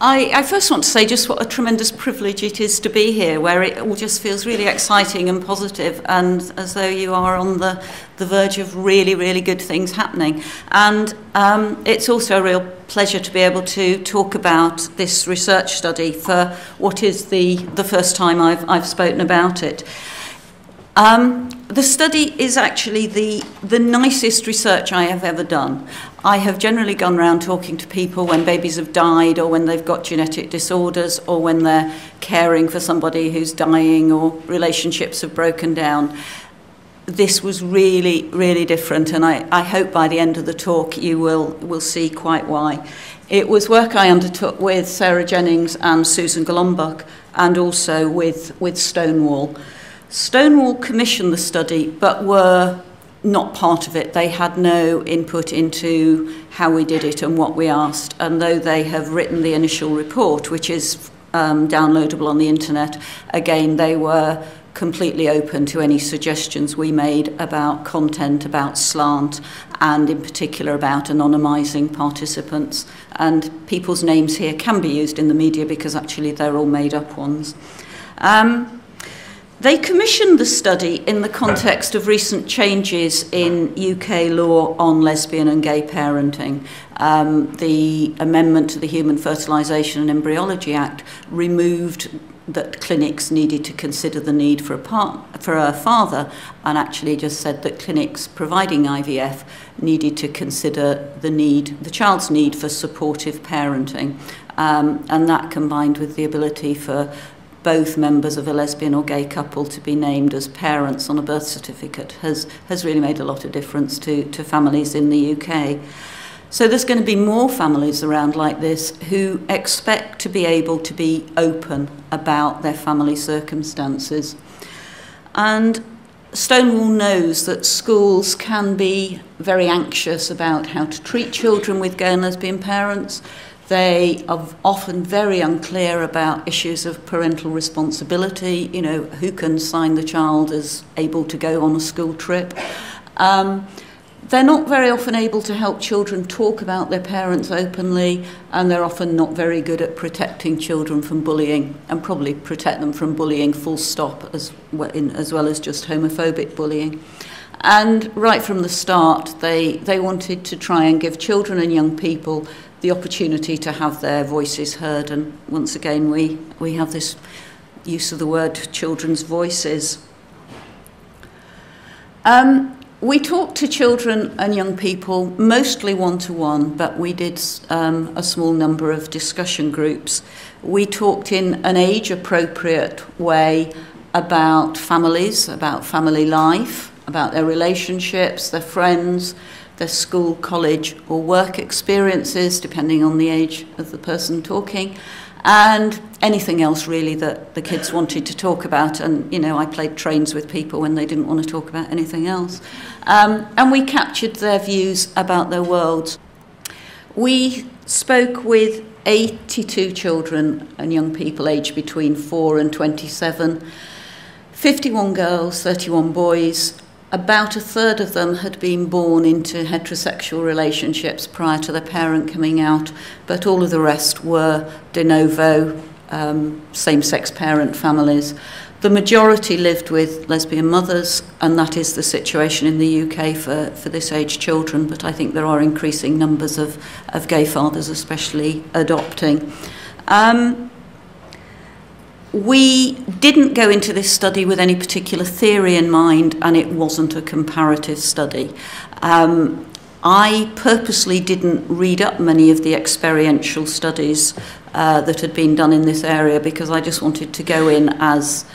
I first want to say just what a tremendous privilege it is to be here, where it all just feels really exciting and positive, and as though you are on the verge of really, really good things happening. And it's also a real pleasure to be able to talk about this research study for what is the first time I've spoken about it. The study is actually the nicest research I have ever done. I have generally gone around talking to people when babies have died, or when they've got genetic disorders, or when they're caring for somebody who's dying, or relationships have broken down. This was really, really different, and I hope by the end of the talk you will see quite why. It was work I undertook with Sarah Jennings and Susan Golombek, and also with Stonewall. Stonewall commissioned the study, but were not part of it. They had no input into how we did it and what we asked. And though they have written the initial report, which is downloadable on the internet, again, they were completely open to any suggestions we made about content, about slant, and in particular about anonymising participants. And people's names here can be used in the media because actually they're all made up ones. They commissioned the study in the context of recent changes in UK law on lesbian and gay parenting. The amendment to the Human Fertilisation and Embryology Act removed that clinics needed to consider the need for a father, and actually just said that clinics providing IVF needed to consider the child's need for supportive parenting, and that combined with the ability for both members of a lesbian or gay couple to be named as parents on a birth certificate has really made a lot of difference to families in the UK. So there's going to be more families around like this who expect to be able to be open about their family circumstances. And Stonewall knows that schools can be very anxious about how to treat children with gay and lesbian parents. They are often very unclear about issues of parental responsibility, you know, who can sign the child as able to go on a school trip. They're not very often able to help children talk about their parents openly, and they're often not very good at protecting children from bullying, and probably protect them from bullying full stop as well as just homophobic bullying. And right from the start, they wanted to try and give children and young people the opportunity to have their voices heard. And once again, we have this use of the word children's voices. We talked to children and young people, mostly one-to-one, but we did a small number of discussion groups. We talked in an age-appropriate way about families, about family life, about their relationships, their friends, their school, college or work experiences, depending on the age of the person talking, and anything else really that the kids wanted to talk about. And, you know, I played trains with people when they didn't want to talk about anything else. And we captured their views about their worlds. We spoke with 82 children and young people aged between 4 and 27, 51 girls, 31 boys. About a third of them had been born into heterosexual relationships prior to their parent coming out, but all of the rest were de novo same-sex parent families. The majority lived with lesbian mothers, and that is the situation in the UK for this age children, but I think there are increasing numbers of gay fathers especially adopting. We didn't go into this study with any particular theory in mind, and it wasn't a comparative study. I purposely didn't read up many of the experiential studies that had been done in this area, because I just wanted to go in as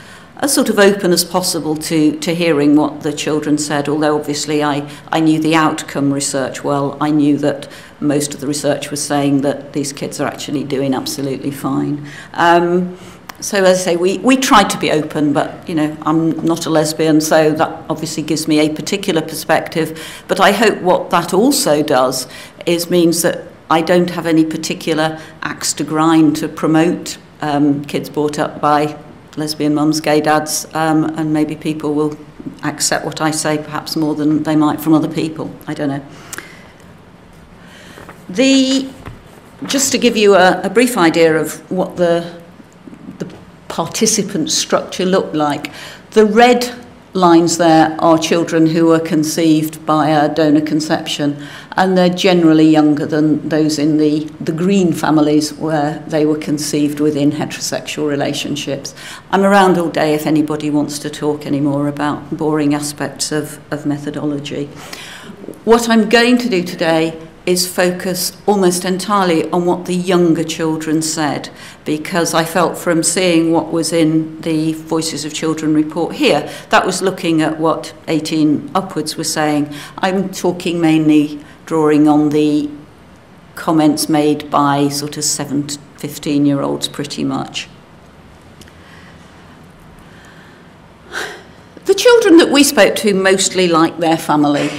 sort of open as possible to hearing what the children said, although obviously I knew the outcome research well. I knew that most of the research was saying that these kids are actually doing absolutely fine. So as I say, we tried to be open, but, you know, I'm not a lesbian, so that obviously gives me a particular perspective. But I hope what that also does is means that I don't have any particular axe to grind to promote kids brought up by lesbian mums, gay dads, and maybe people will accept what I say perhaps more than they might from other people. I don't know. just to give you a brief idea of what the participant structure looked like, the red lines there are children who were conceived by a donor conception, and they're generally younger than those in the green families where they were conceived within heterosexual relationships. I'm around all day if anybody wants to talk any more about boring aspects of methodology. What I'm going to do today is focus almost entirely on what the younger children said, because I felt from seeing what was in the Voices of Children report here, that was looking at what 18 upwards were saying. I'm talking mainly drawing on the comments made by sort of 7 to 15-year-olds pretty much. The children that we spoke to mostly liked their family.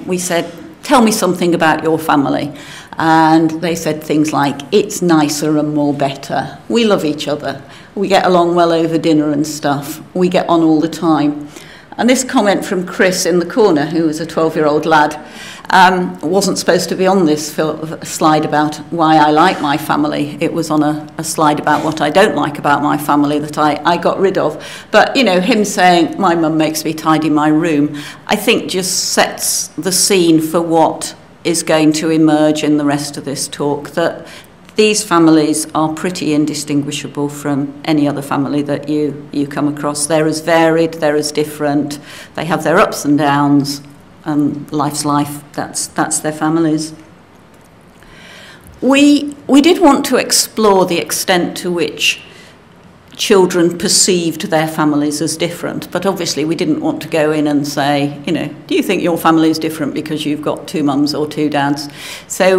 We said, tell me something about your family. And they said things like, it's nicer and more better. We love each other. We get along well over dinner and stuff. We get on all the time. And this comment from Chris in the corner, who was a 12-year-old lad, wasn't supposed to be on this slide about why I like my family. It was on a slide about what I don't like about my family that I got rid of. But, you know, him saying, my mum makes me tidy my room, I think just sets the scene for what is going to emerge in the rest of this talk, that these families are pretty indistinguishable from any other family that you come across. They're as varied, they're as different, they have their ups and downs, life's life, that's their families. We did want to explore the extent to which children perceived their families as different, but obviously we didn't want to go in and say, you know, do you think your family is different because you've got 2 mums or 2 dads? So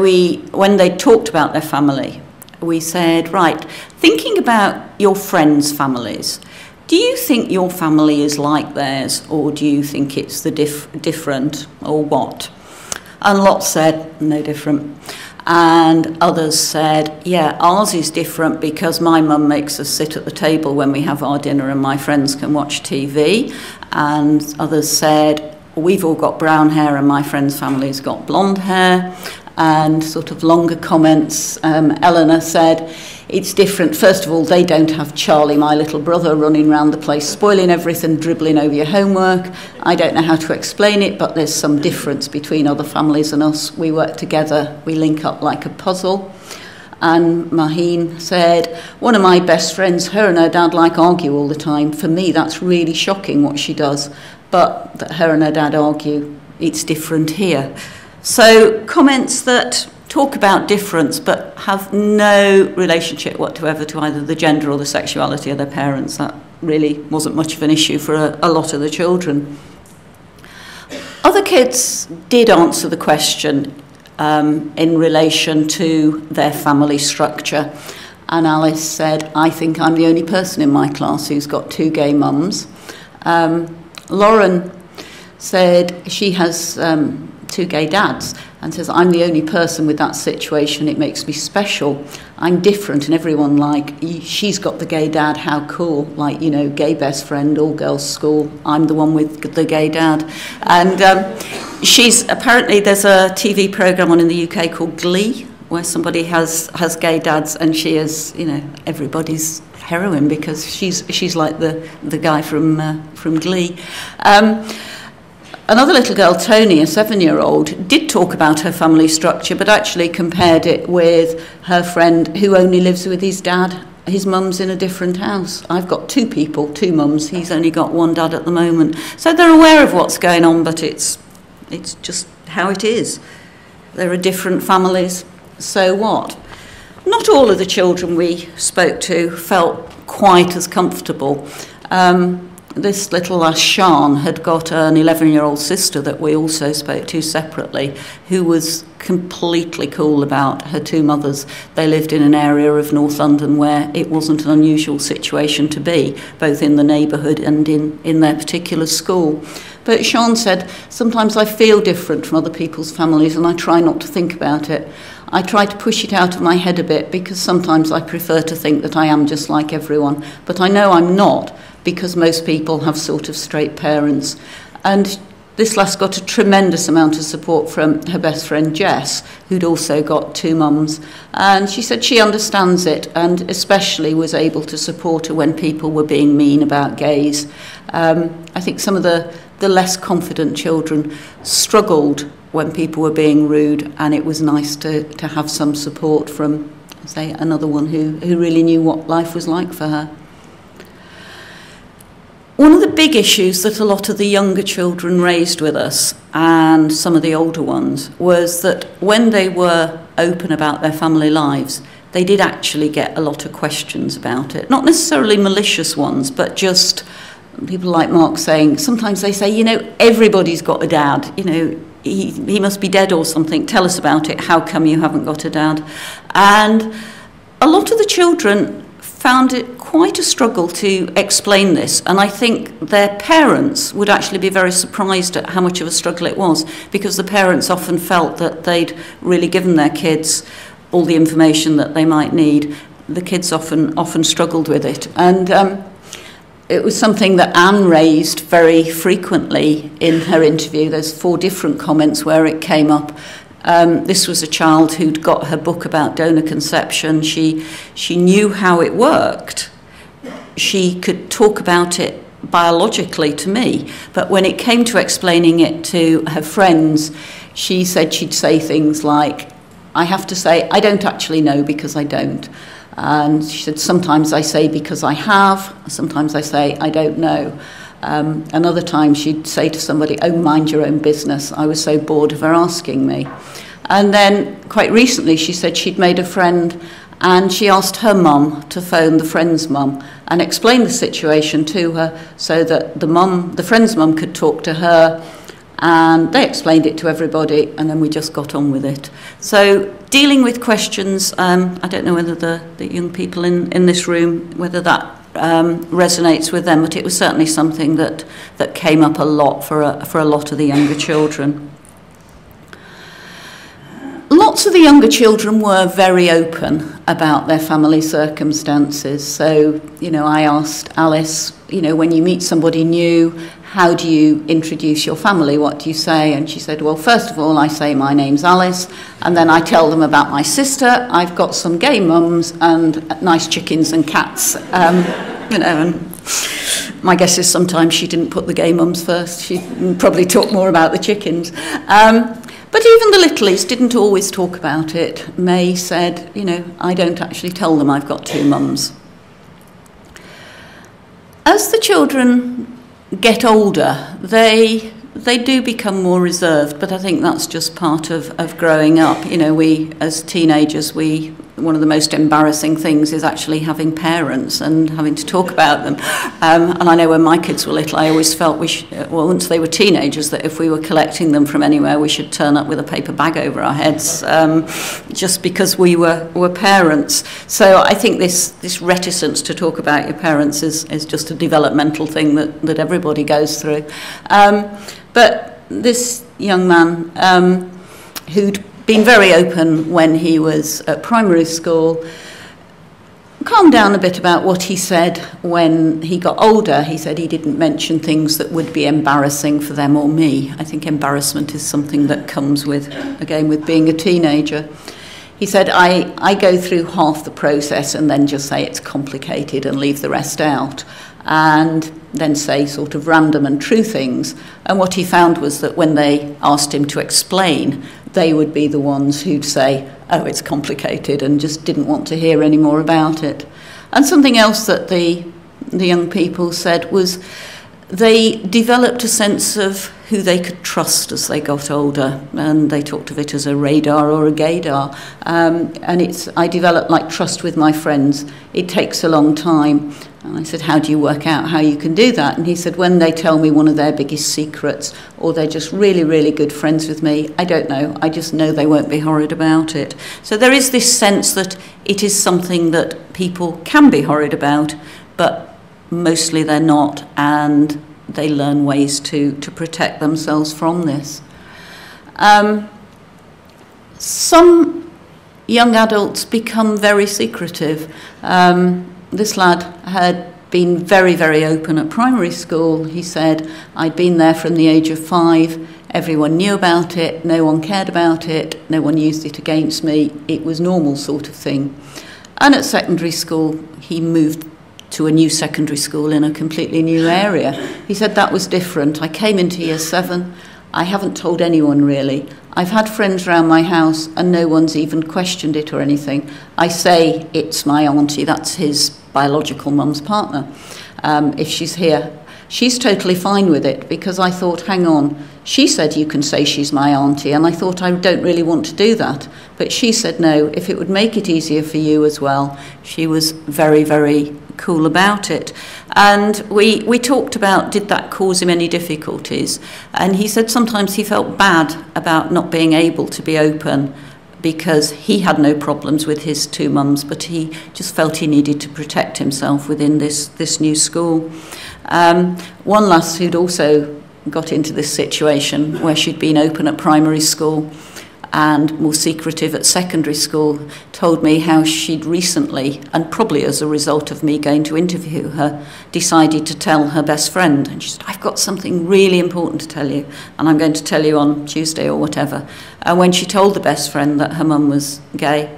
when they talked about their family, we said, right, thinking about your friends' families, do you think your family is like theirs, or do you think it's the different, or what? And lots said, no different. And others said, yeah, ours is different because my mum makes us sit at the table when we have our dinner and my friends can watch TV. And others said, we've all got brown hair and my friend's family's got blonde hair. And sort of longer comments, Eleanor said, it's different. First of all, they don't have Charlie, my little brother, running around the place, spoiling everything, dribbling over your homework. I don't know how to explain it, but there's some difference between other families and us. We work together, we link up like a puzzle. And Maheen said, one of my best friends, her and her dad argue all the time. For me, that's really shocking what she does. But that her and her dad argue, it's different here. So comments that talk about difference but have no relationship whatsoever to either the gender or the sexuality of their parents, that really wasn't much of an issue for a lot of the children. Other kids did answer the question in relation to their family structure. And Alice said, I think I'm the only person in my class who's got 2 gay mums. Lauren said she has 2 gay dads and says, I'm the only person with that situation, it makes me special. I'm different, and everyone she's got the gay dad, how cool, gay best friend, all girls school, I'm the one with the gay dad. And she's, apparently there's a TV programme on in the UK called Glee, where somebody has gay dads, and she is, everybody's heroine because she's like the guy from Glee. Another little girl, Tony, a 7-year-old, did talk about her family structure, but actually compared it with her friend who only lives with his dad. His mum's in a different house. I've got 2 people, 2 mums. He's only got 1 dad at the moment. So they're aware of what's going on, but it's just how it is. There are different families. So what? Not all of the children we spoke to felt quite as comfortable. This little lass, Sian, had got an 11-year-old sister that we also spoke to separately, who was completely cool about her 2 mothers. They lived in an area of North London where it wasn't an unusual situation to be, both in the neighbourhood and in their particular school. But Sian said, sometimes I feel different from other people's families and I try not to think about it. I try to push it out of my head a bit because sometimes I prefer to think that I am just like everyone. But I know I'm not, because most people have sort of straight parents. And this lass got a tremendous amount of support from her best friend Jess, who'd also got 2 mums. And she said she understands it, and especially was able to support her when people were being mean about gays. I think some of the less confident children struggled when people were being rude, and it was nice to have some support from, say, another one who really knew what life was like for her. One of the big issues that a lot of the younger children raised with us, and some of the older ones, was that when they were open about their family lives, they did actually get a lot of questions about it. Not necessarily malicious ones, but just people like Mark saying, sometimes they say, you know, everybody's got a dad, you know, he must be dead or something, tell us about it, how come you haven't got a dad? And a lot of the children found it quite a struggle to explain this, and I think their parents would actually be very surprised at how much of a struggle it was, because the parents often felt that they'd really given their kids all the information that they might need. The kids often struggled with it, and it was something that Anne raised very frequently in her interview. There's 4 different comments where it came up. This was a child who'd got her book about donor conception. She knew how it worked. She could talk about it biologically to me, but when it came to explaining it to her friends, she said she'd say things like, I have to say, I don't actually know because I don't. And she said, sometimes I say because I have, sometimes I say I don't know. Another time she'd say to somebody, oh, mind your own business. I was so bored of her asking me. And then quite recently she said she'd made a friend and she asked her mum to phone the friend's mum and explain the situation to her so that the friend's mum could talk to her, and they explained it to everybody, and then we just got on with it. So dealing with questions, I don't know whether the young people in this room, whether that resonates with them, but it was certainly something that came up a lot for a lot of the younger children. Lots of the younger children were very open about their family circumstances. So, you know, I asked Alice, you know, when you meet somebody new, how do you introduce your family? What do you say? And she said, well, first of all, I say my name's Alice, and then I tell them about my sister. I've got some gay mums and nice chickens and cats. You know, and my guess is sometimes she didn't put the gay mums first. She probably talked more about the chickens. But even the littlies didn't always talk about it. May said, you know, I don't actually tell them I've got 2 mums. As the children get older, they do become more reserved, but I think that's just part of growing up. You know, we, as teenagers, one of the most embarrassing things is actually having parents and having to talk about them. And I know when my kids were little, I always felt once they were teenagers, that if we were collecting them from anywhere, we should turn up with a paper bag over our heads, just because we were parents. So I think this reticence to talk about your parents is just a developmental thing that everybody goes through. But this young man, who'd been very open when he was at primary school, calmed down a bit about what he said when he got older. He said he didn't mention things that would be embarrassing for them or me. I think embarrassment is something that comes with being a teenager. He said, I go through half the process and then just say it's complicated and leave the rest out, and then say sort of random and true things. And what he found was that when they asked him to explain, they would be the ones who'd say, oh, it's complicated, and just didn't want to hear any more about it. And something else that the young people said was they developed a sense of who they could trust as they got older, and they talked of it as a radar or a gaydar. And I developed like trust with my friends. It takes a long time. And I said, how do you work out how you can do that? And he said, when they tell me one of their biggest secrets, or they're just really, really good friends with me, I don't know. I just know they won't be horrid about it. So there is this sense that it is something that people can be horrid about, but mostly they're not, and they learn ways to protect themselves from this. Some young adults become very secretive. This lad had been very, very open at primary school. He said, I'd been there from the age of 5. Everyone knew about it. No one cared about it. No one used it against me. It was normal sort of thing. And at secondary school, he moved to a new secondary school in a completely new area. He said that was different. I came into year 7. I haven't told anyone really. I've had friends around my house and no one's even questioned it or anything. I say it's my auntie, that's his biological mum's partner. If she's here, she's totally fine with it, because I thought, hang on, she said you can say she's my auntie, and I thought I don't really want to do that. But she said no, if it would make it easier for you as well. She was very, very cool about it. And we talked about, did that cause him any difficulties? And he said sometimes he felt bad about not being able to be open, because he had no problems with his 2 mums, but he just felt he needed to protect himself within this new school. One lass who'd also got into this situation, where she'd been open at primary school and more secretive at secondary school, told me how she'd recently, and probably as a result of me going to interview her, decided to tell her best friend. And she said, I've got something really important to tell you, and I'm going to tell you on Tuesday or whatever. And when she told the best friend that her mum was gay,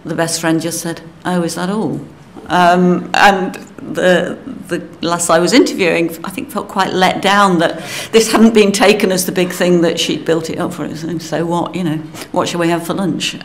the best friend just said, oh, is that all? And the lass I was interviewing, I think, felt quite let down that this hadn't been taken as the big thing that she'd built it up for. So what, you know, what shall we have for lunch?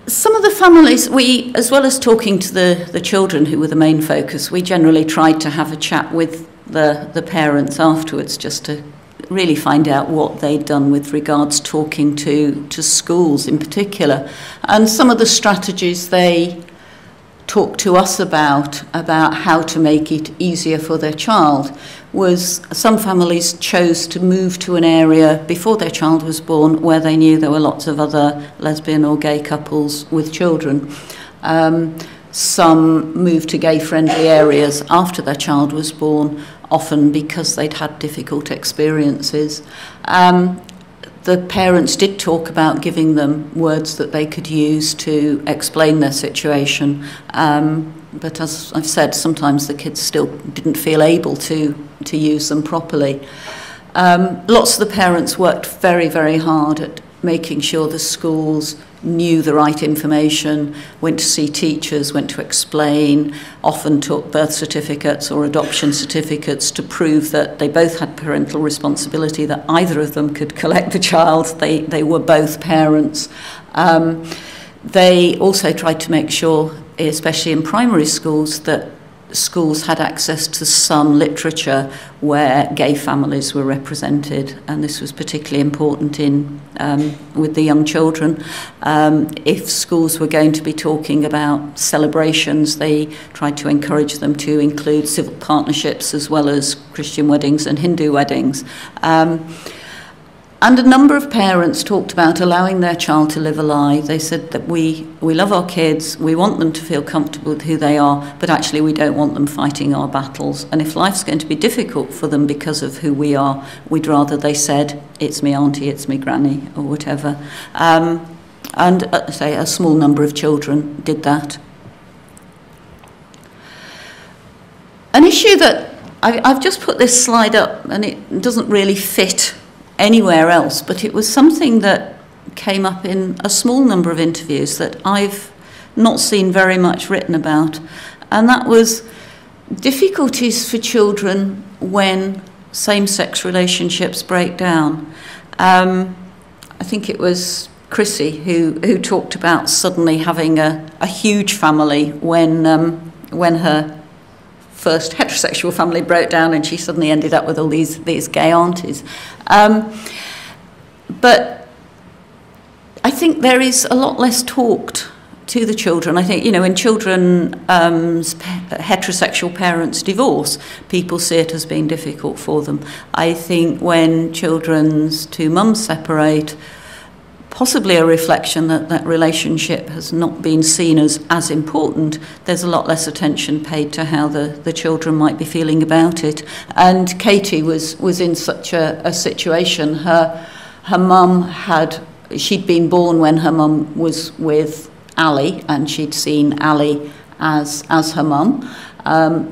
Some of the families, we, as well as talking to the children who were the main focus, we generally tried to have a chat with the parents afterwards, just to really find out what they'd done with regards talking to schools in particular. And some of the strategies they talked to us about how to make it easier for their child was, some families chose to move to an area before their child was born where they knew there were lots of other lesbian or gay couples with children. Some moved to gay-friendly areas after their child was born, often because they'd had difficult experiences. The parents did talk about giving them words that they could use to explain their situation. But as I've said, sometimes the kids still didn't feel able to use them properly. Lots of the parents worked very, very hard at making sure the schools knew the right information, went to see teachers, went to explain, often took birth certificates or adoption certificates to prove that they both had parental responsibility, that either of them could collect the child, they were both parents. They also tried to make sure, especially in primary schools, that schools had access to some literature where gay families were represented, and this was particularly important in with the young children. If schools were going to be talking about celebrations, they tried to encourage them to include civil partnerships as well as Christian weddings and Hindu weddings. And a number of parents talked about allowing their child to live a lie. They said that we love our kids, we want them to feel comfortable with who they are, but actually we don't want them fighting our battles. And if life's going to be difficult for them because of who we are, we'd rather they said, it's me auntie, it's me granny, or whatever. And say a small number of children did that. An issue that I've just put this slide up, and it doesn't really fit anywhere else, but it was something that came up in a small number of interviews that I've not seen very much written about, and that was difficulties for children when same-sex relationships break down. I think it was Chrissy who talked about suddenly having a huge family when her first heterosexual family broke down and she suddenly ended up with all these gay aunties. But I think there is a lot less talked to the children. I think, you know, when children, heterosexual parents divorce, people see it as being difficult for them. I think when children's 2 mums separate, possibly a reflection that that relationship has not been seen as important, there's a lot less attention paid to how the children might be feeling about it. And Katie was in such a situation. Her mum she'd been born when her mum was with Ali, and she'd seen Ali as her mum.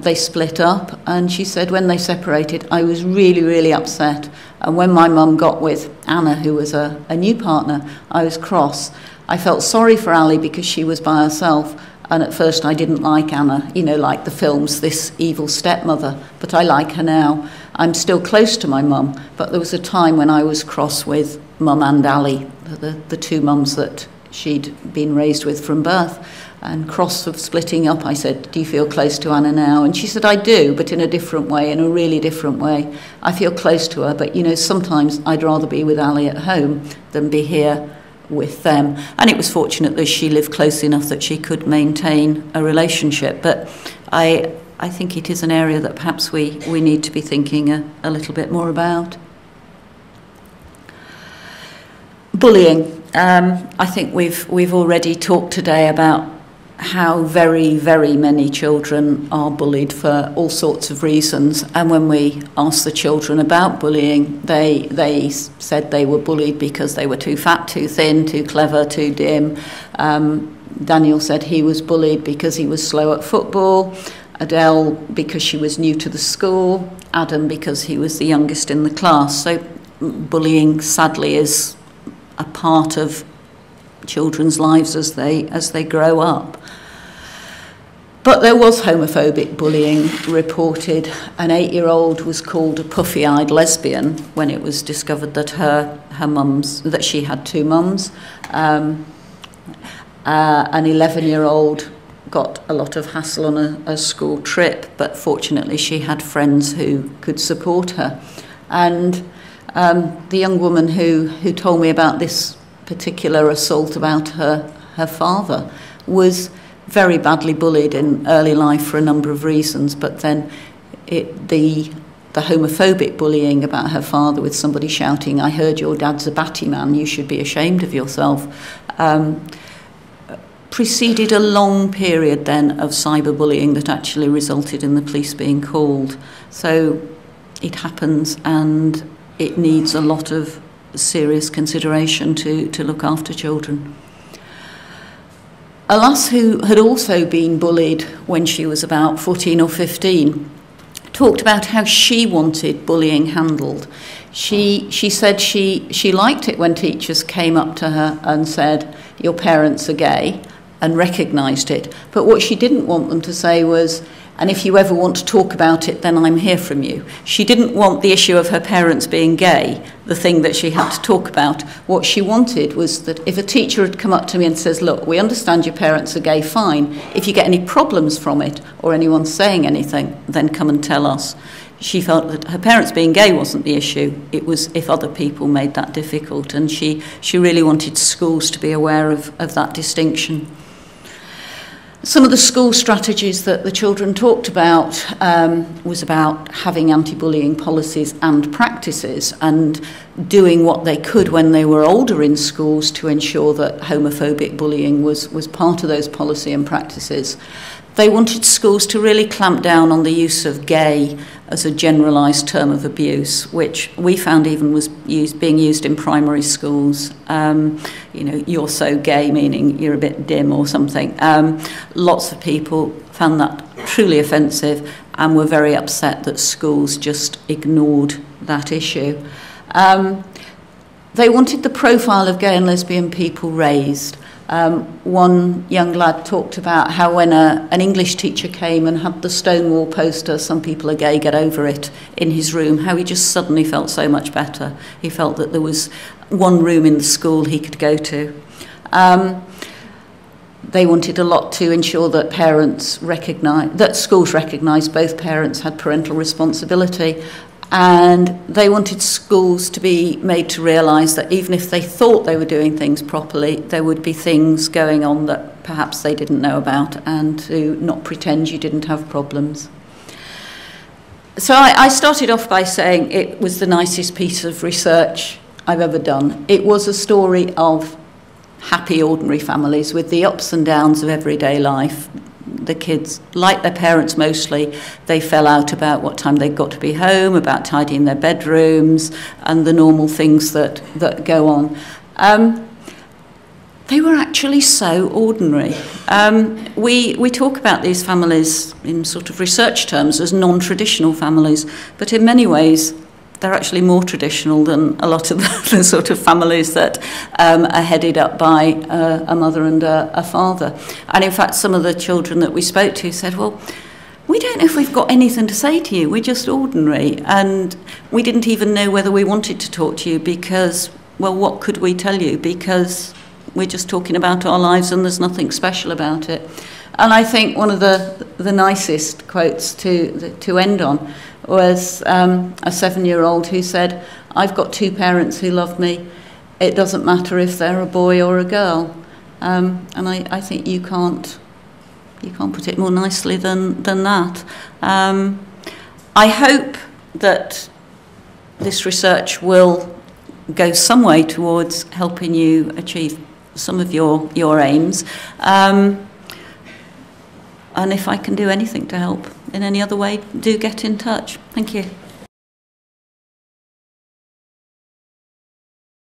They split up, and she said when they separated, I was really, really upset. And when my mum got with Anna, who was a new partner, I was cross. I felt sorry for Ali because she was by herself, and at first I didn't like Anna, you know, like the films, this evil stepmother, but I like her now. I'm still close to my mum, but there was a time when I was cross with Mum and Ali, the two mums that she'd been raised with from birth, and cross of splitting up. I said, do you feel close to Anna now? And she said, I do, but in a different way, in a really different way. I feel close to her, but, you know, sometimes I'd rather be with Ali at home than be here with them. And it was fortunate that she lived close enough that she could maintain a relationship. But I think it is an area that perhaps we need to be thinking a little bit more about. Bullying. I think we've already talked today about how very, very many children are bullied for all sorts of reasons. And when we asked the children about bullying, they said they were bullied because they were too fat, too thin, too clever, too dim. Daniel said he was bullied because he was slow at football. Adele because she was new to the school. Adam because he was the youngest in the class. So bullying, sadly, is a part of children's lives as they grow up. But there was homophobic bullying reported. An 8-year-old was called a puffy-eyed lesbian when it was discovered that that she had two mums. An 11-year-old got a lot of hassle on a school trip, but fortunately she had friends who could support her. And the young woman who told me about this particular assault about her father was very badly bullied in early life for a number of reasons, but then the homophobic bullying about her father, with somebody shouting, I heard your dad's a batty man, you should be ashamed of yourself, preceded a long period then of cyberbullying that actually resulted in the police being called. So it happens, and it needs a lot of serious consideration to look after children. A lass who had also been bullied when she was about 14 or 15 talked about how she wanted bullying handled. She said she liked it when teachers came up to her and said, your parents are gay, and recognised it. But what she didn't want them to say was, and if you ever want to talk about it, then I'm here from you. She didn't want the issue of her parents being gay, the thing that she had to talk about. What she wanted was that if a teacher had come up to me and says, look, we understand your parents are gay, fine. If you get any problems from it or anyone saying anything, then come and tell us. She felt that her parents being gay wasn't the issue. It was if other people made that difficult. And she really wanted schools to be aware of that distinction. Some of the school strategies that the children talked about was about having anti-bullying policies and practices and doing what they could when they were older in schools to ensure that homophobic bullying was part of those policy and practices. They wanted schools to really clamp down on the use of gay as a generalised term of abuse, which we found even was being used in primary schools. You know, you're so gay, meaning you're a bit dim or something. Lots of people found that truly offensive and were very upset that schools just ignored that issue. They wanted the profile of gay and lesbian people raised. One young lad talked about how when an English teacher came and had the Stonewall poster, some people are gay, get over it, in his room, how he just suddenly felt so much better. He felt that there was one room in the school he could go to. They wanted a lot to ensure that schools recognised both parents had parental responsibility. And they wanted schools to be made to realise that even if they thought they were doing things properly, there would be things going on that perhaps they didn't know about, and to not pretend you didn't have problems. So I started off by saying it was the nicest piece of research I've ever done. It was a story of happy, ordinary families with the ups and downs of everyday life. The kids, like their parents mostly, they fell out about what time they got to be home, about tidying their bedrooms, and the normal things that go on. They were actually so ordinary. We talk about these families in sort of research terms as non-traditional families, but in many ways they're actually more traditional than a lot of the sort of families that are headed up by a mother and a father. And in fact, some of the children that we spoke to said, well, we don't know if we've got anything to say to you, we're just ordinary. And we didn't even know whether we wanted to talk to you because, well, what could we tell you? Because we're just talking about our lives and there's nothing special about it. And I think one of the nicest quotes to end on was a 7-year-old who said, I've got 2 parents who love me. It doesn't matter if they're a boy or a girl. And I think you can't put it more nicely than that. I hope that this research will go some way towards helping you achieve some of your aims. And if I can do anything to help in any other way, do get in touch. Thank you.